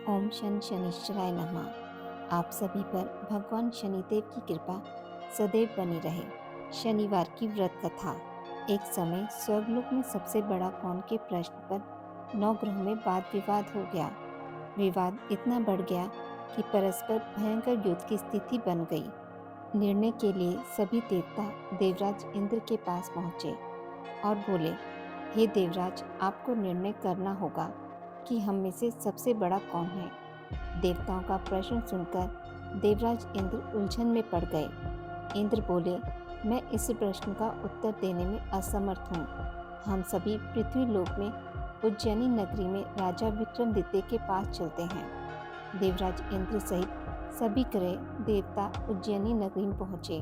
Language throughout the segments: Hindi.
ओम शनिश्चराय नमः। आप सभी पर भगवान शनिदेव की कृपा सदैव बनी रहे। शनिवार की व्रत कथा। एक समय स्वर्गलोक में सबसे बड़ा कौन के प्रश्न पर 9 ग्रहों में वाद विवाद हो गया। विवाद इतना बढ़ गया कि परस्पर भयंकर युद्ध की स्थिति बन गई। निर्णय के लिए सभी देवता देवराज इंद्र के पास पहुंचे और बोले, हे देवराज, आपको निर्णय करना होगा कि हम में से सबसे बड़ा कौन है। देवताओं का प्रश्न सुनकर देवराज इंद्र उलझन में पड़ गए। इंद्र बोले, मैं इस प्रश्न का उत्तर देने में असमर्थ हूँ। हम सभी पृथ्वी लोक में उज्जैनी नगरी में राजा विक्रमादित्य के पास चलते हैं। देवराज इंद्र सहित सभी ग्रह देवता उज्जैनी नगरी में पहुँचे।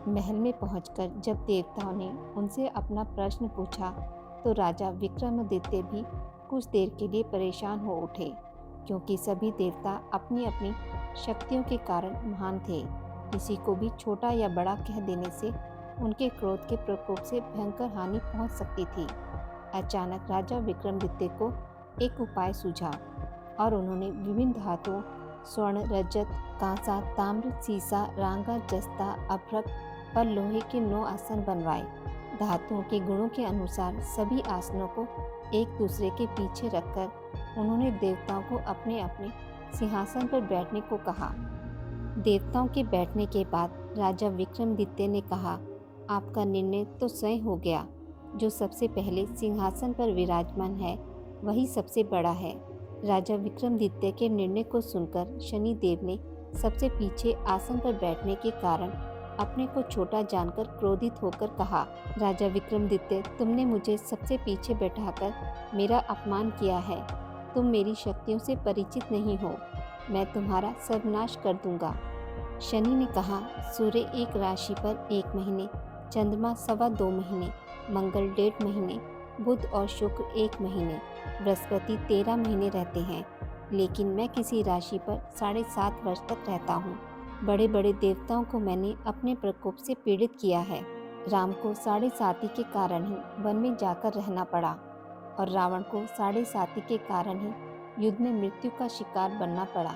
महल में पहुंचकर जब देवताओं ने उनसे अपना प्रश्न पूछा तो राजा विक्रमादित्य भी कुछ देर के लिए परेशान हो उठे, क्योंकि सभी देवता अपनी अपनी शक्तियों के कारण महान थे। किसी को भी छोटा या बड़ा कह देने से उनके क्रोध के प्रकोप से भयंकर हानि पहुंच सकती थी। अचानक राजा विक्रमादित्य को एक उपाय सूझा और उन्होंने विभिन्न धातुओं स्वर्ण, रजत, कांसा, ताम्र, सीसा, रांगा, जस्ता, अभ्रक पर लोहे के 9 आसन बनवाए। धातुओं के गुणों के अनुसार सभी आसनों को एक दूसरे के पीछे रखकर उन्होंने देवताओं को अपने अपने सिंहासन पर बैठने को कहा। देवताओं के बैठने के बाद राजा विक्रमादित्य ने कहा, आपका निर्णय तो स्वयं हो गया। जो सबसे पहले सिंहासन पर विराजमान है वही सबसे बड़ा है। राजा विक्रमादित्य के निर्णय को सुनकर शनिदेव ने सबसे पीछे आसन पर बैठने के कारण अपने को छोटा जानकर क्रोधित होकर कहा, राजा विक्रमादित्य, तुमने मुझे सबसे पीछे बैठाकर मेरा अपमान किया है। तुम मेरी शक्तियों से परिचित नहीं हो। मैं तुम्हारा सर्वनाश कर दूंगा। शनि ने कहा, सूर्य एक राशि पर 1 महीने, चंद्रमा 2.25 महीने, मंगल 1.5 महीने, बुध और शुक्र 1 महीने, बृहस्पति 13 महीने रहते हैं, लेकिन मैं किसी राशि पर 7.5 वर्ष तक रहता हूँ। बड़े बड़े देवताओं को मैंने अपने प्रकोप से पीड़ित किया है। राम को 7.5 के कारण ही वन में जाकर रहना पड़ा और रावण को 7.5 के कारण ही युद्ध में मृत्यु का शिकार बनना पड़ा।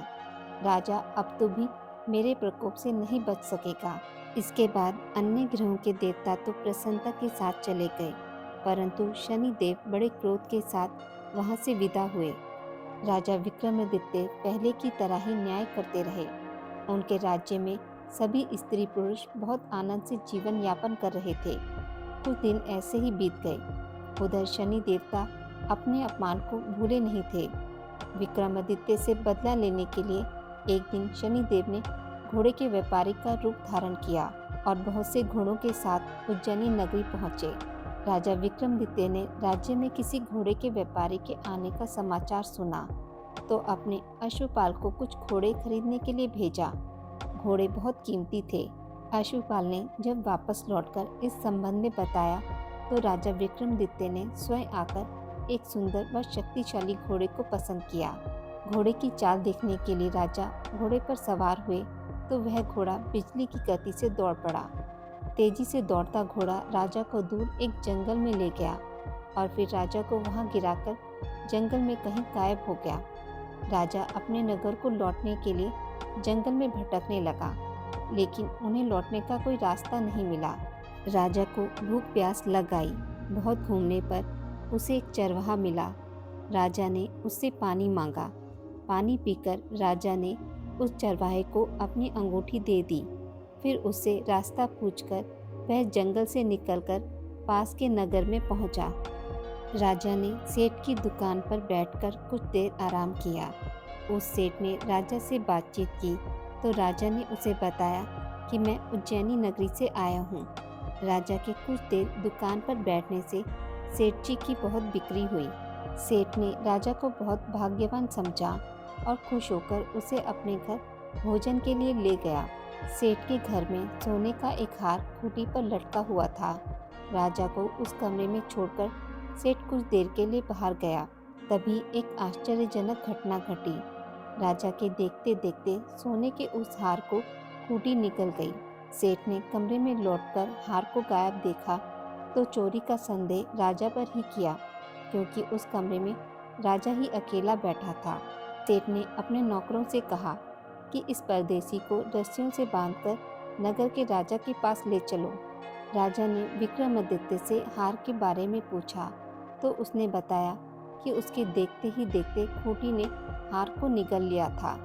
राजा अब तो भी मेरे प्रकोप से नहीं बच सकेगा। इसके बाद अन्य ग्रहों के देवता तो प्रसन्नता के साथ चले गए, परंतु शनिदेव बड़े क्रोध के साथ वहां से विदा हुए। राजा विक्रमादित्य पहले की तरह ही न्याय करते रहे। उनके राज्य में सभी स्त्री पुरुष बहुत आनंद से जीवन यापन कर रहे थे। कुछ दिन ऐसे ही बीत गए। उधर शनि देवता अपने अपमान को भूले नहीं थे। विक्रमादित्य से बदला लेने के लिए एक दिन शनिदेव ने घोड़े के व्यापारी का रूप धारण किया और बहुत से घोड़ों के साथ उज्जैनी नगरी पहुंचे। राजा विक्रमादित्य ने राज्य में किसी घोड़े के व्यापारी के आने का समाचार सुना तो अपने अश्वपाल को कुछ घोड़े खरीदने के लिए भेजा। घोड़े बहुत कीमती थे। अश्वपाल ने जब वापस लौटकर इस संबंध में बताया तो राजा विक्रमादित्य ने स्वयं आकर एक सुंदर व शक्तिशाली घोड़े को पसंद किया। घोड़े की चाल देखने के लिए राजा घोड़े पर सवार हुए तो वह घोड़ा बिजली की गति से दौड़ पड़ा। तेजी से दौड़ता घोड़ा राजा को दूर एक जंगल में ले गया और फिर राजा को वहां गिराकर जंगल में कहीं गायब हो गया। राजा अपने नगर को लौटने के लिए जंगल में भटकने लगा, लेकिन उन्हें लौटने का कोई रास्ता नहीं मिला। राजा को भूख प्यास लग आई। बहुत घूमने पर उसे एक चरवाहा मिला। राजा ने उससे पानी मांगा। पानी पीकर राजा ने उस चरवाहे को अपनी अंगूठी दे दी। फिर उससे रास्ता पूछकर वह जंगल से निकलकर पास के नगर में पहुंचा। राजा ने सेठ की दुकान पर बैठकर कुछ देर आराम किया। उस सेठ ने राजा से बातचीत की तो राजा ने उसे बताया कि मैं उज्जैनी नगरी से आया हूँ। राजा के कुछ देर दुकान पर बैठने से सेठ जी की बहुत बिक्री हुई। सेठ ने राजा को बहुत भाग्यवान समझा और खुश होकर उसे अपने घर भोजन के लिए ले गया। सेठ के घर में सोने का एक हार खूंटी पर लटका हुआ था। राजा को उस कमरे में छोड़कर सेठ कुछ देर के लिए बाहर गया। तभी एक आश्चर्यजनक घटना घटी। राजा के देखते देखते सोने के उस हार को खूंटी निकल गई। सेठ ने कमरे में लौटकर हार को गायब देखा तो चोरी का संदेह राजा पर ही किया, क्योंकि उस कमरे में राजा ही अकेला बैठा था। सेठ ने अपने नौकरों से कहा कि इस परदेसी को रस्सियों से बांधकर नगर के राजा के पास ले चलो। राजा ने विक्रमादित्य से हार के बारे में पूछा तो उसने बताया कि उसके देखते ही देखते खूंटी ने हार को निगल लिया था।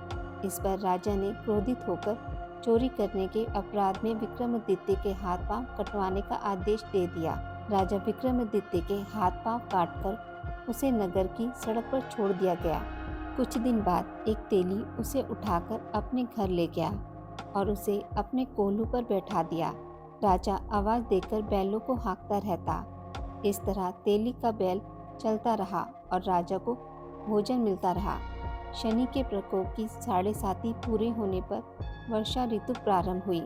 इस पर राजा ने क्रोधित होकर चोरी करने के अपराध में विक्रमादित्य के हाथ पांव कटवाने का आदेश दे दिया। राजा विक्रमादित्य के हाथ पांव काटकर उसे नगर की सड़क पर छोड़ दिया गया। कुछ दिन बाद एक तेली उसे उठाकर अपने घर ले गया और उसे अपने कोल्हू पर बैठा दिया। राजा आवाज देकर बैलों को हाँकता रहता। इस तरह तेली का बैल चलता रहा और राजा को भोजन मिलता रहा। शनि के प्रकोप की 7.5 पूरे होने पर वर्षा ऋतु प्रारंभ हुई।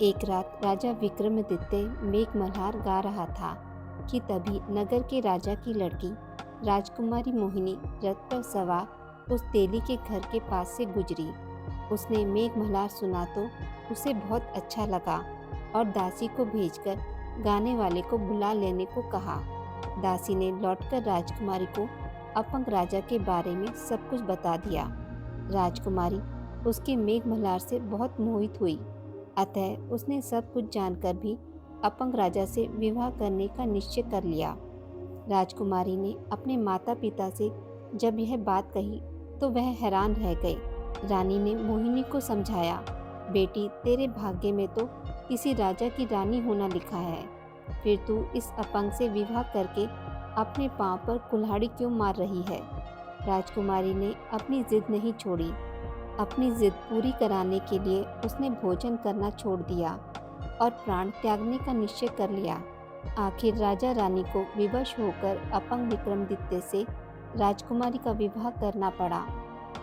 एक रात राजा विक्रमादित्य मेघमल्हार गा रहा था कि तभी नगर के राजा की लड़की राजकुमारी मोहिनी रथ पर सवार उस तेली के घर के पास से गुजरी। उसने मेघमल्हार सुना तो उसे बहुत अच्छा लगा और दासी को भेजकर गाने वाले को बुला लेने को कहा। दासी ने लौटकर राजकुमारी को अपंग राजा के बारे में सब कुछ बता दिया। राजकुमारी उसके मेघमल्हार से बहुत मोहित हुई, अतः उसने सब कुछ जानकर भी अपंग राजा से विवाह करने का निश्चय कर लिया। राजकुमारी ने अपने माता पिता से जब यह बात कही तो वह हैरान रह गए। रानी ने मोहिनी को समझाया, बेटी तेरे भाग्य में तो किसी राजा की रानी होना लिखा है, फिर तू इस अपंग से विवाह करके अपने पांव पर कुल्हाड़ी क्यों मार रही है। राजकुमारी ने अपनी जिद नहीं छोड़ी। अपनी जिद पूरी कराने के लिए उसने भोजन करना छोड़ दिया और प्राण त्यागने का निश्चय कर लिया। आखिर राजा रानी को विवश होकर अपंग विक्रमादित्य से राजकुमारी का विवाह करना पड़ा।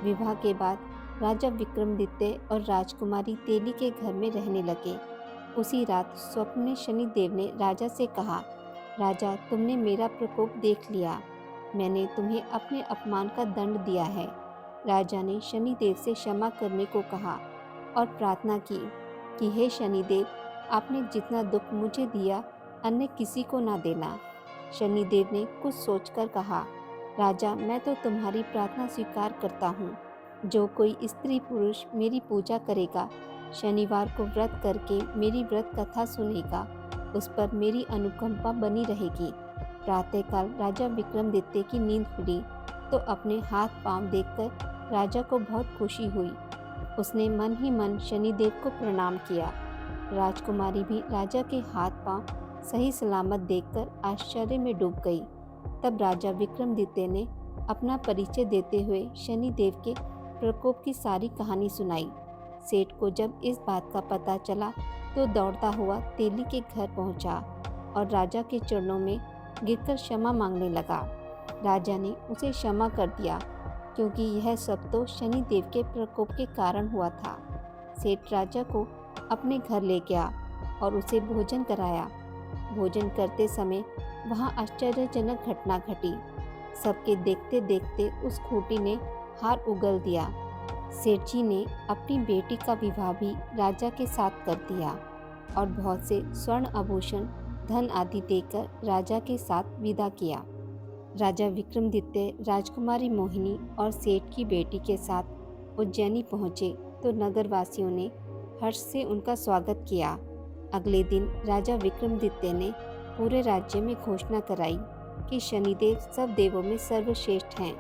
विवाह के बाद राजा विक्रमादित्य और राजकुमारी तेली के घर में रहने लगे। उसी रात स्वप्न में शनिदेव ने राजा से कहा, राजा तुमने मेरा प्रकोप देख लिया, मैंने तुम्हें अपने अपमान का दंड दिया है। राजा ने शनिदेव से क्षमा करने को कहा और प्रार्थना की कि हे शनिदेव, आपने जितना दुख मुझे दिया अन्य किसी को ना देना। शनिदेव ने कुछ सोचकर कहा, राजा मैं तो तुम्हारी प्रार्थना स्वीकार करता हूँ। जो कोई स्त्री पुरुष मेरी पूजा करेगा, शनिवार को व्रत करके मेरी व्रत कथा सुनेगा, उस पर मेरी अनुकंपा बनी रहेगी। प्रातःकाल राजा विक्रमादित्य की नींद खुली तो अपने हाथ पांव देखकर राजा को बहुत खुशी हुई। उसने मन ही मन शनिदेव को प्रणाम किया। राजकुमारी भी राजा के हाथ पांव सही सलामत देखकर आश्चर्य में डूब गई। तब राजा विक्रमादित्य ने अपना परिचय देते हुए शनिदेव के प्रकोप की सारी कहानी सुनाई। सेठ को जब इस बात का पता चला तो दौड़ता हुआ तेली के घर पहुंचा और राजा के चरणों में गिरकर क्षमा मांगने लगा। राजा ने उसे क्षमा कर दिया क्योंकि यह सब तो शनिदेव के प्रकोप के कारण हुआ था। सेठ राजा को अपने घर ले गया और उसे भोजन कराया। भोजन करते समय वहाँ आश्चर्यजनक घटना घटी। सबके देखते देखते उस खूंटी ने हार उगल दिया। सेठ जी ने अपनी बेटी का विवाह भी राजा के साथ कर दिया और बहुत से स्वर्ण आभूषण धन आदि देकर राजा के साथ विदा किया। राजा विक्रमादित्य राजकुमारी मोहिनी और सेठ की बेटी के साथ उज्जैनी पहुँचे तो नगरवासियों ने हर्ष से उनका स्वागत किया। अगले दिन राजा विक्रमादित्य ने पूरे राज्य में घोषणा कराई कि शनिदेव सब देवों में सर्वश्रेष्ठ हैं।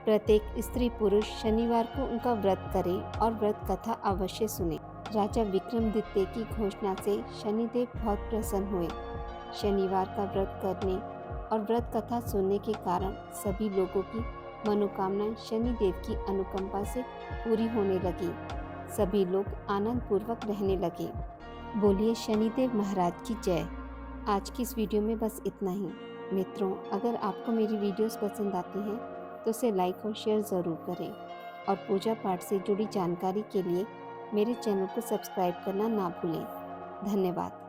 प्रत्येक स्त्री पुरुष शनिवार को उनका व्रत करे और व्रत कथा अवश्य सुने। राजा विक्रमादित्य की घोषणा से शनिदेव बहुत प्रसन्न हुए। शनिवार का व्रत करने और व्रत कथा सुनने के कारण सभी लोगों की मनोकामनाएं शनिदेव की अनुकंपा से पूरी होने लगी। सभी लोग आनंद पूर्वक रहने लगे। बोलिए शनिदेव महाराज की जय। आज की इस वीडियो में बस इतना ही। मित्रों, अगर आपको मेरी वीडियोस पसंद आती हैं तो उसे लाइक और शेयर ज़रूर करें और पूजा पाठ से जुड़ी जानकारी के लिए मेरे चैनल को सब्सक्राइब करना ना भूलें। धन्यवाद।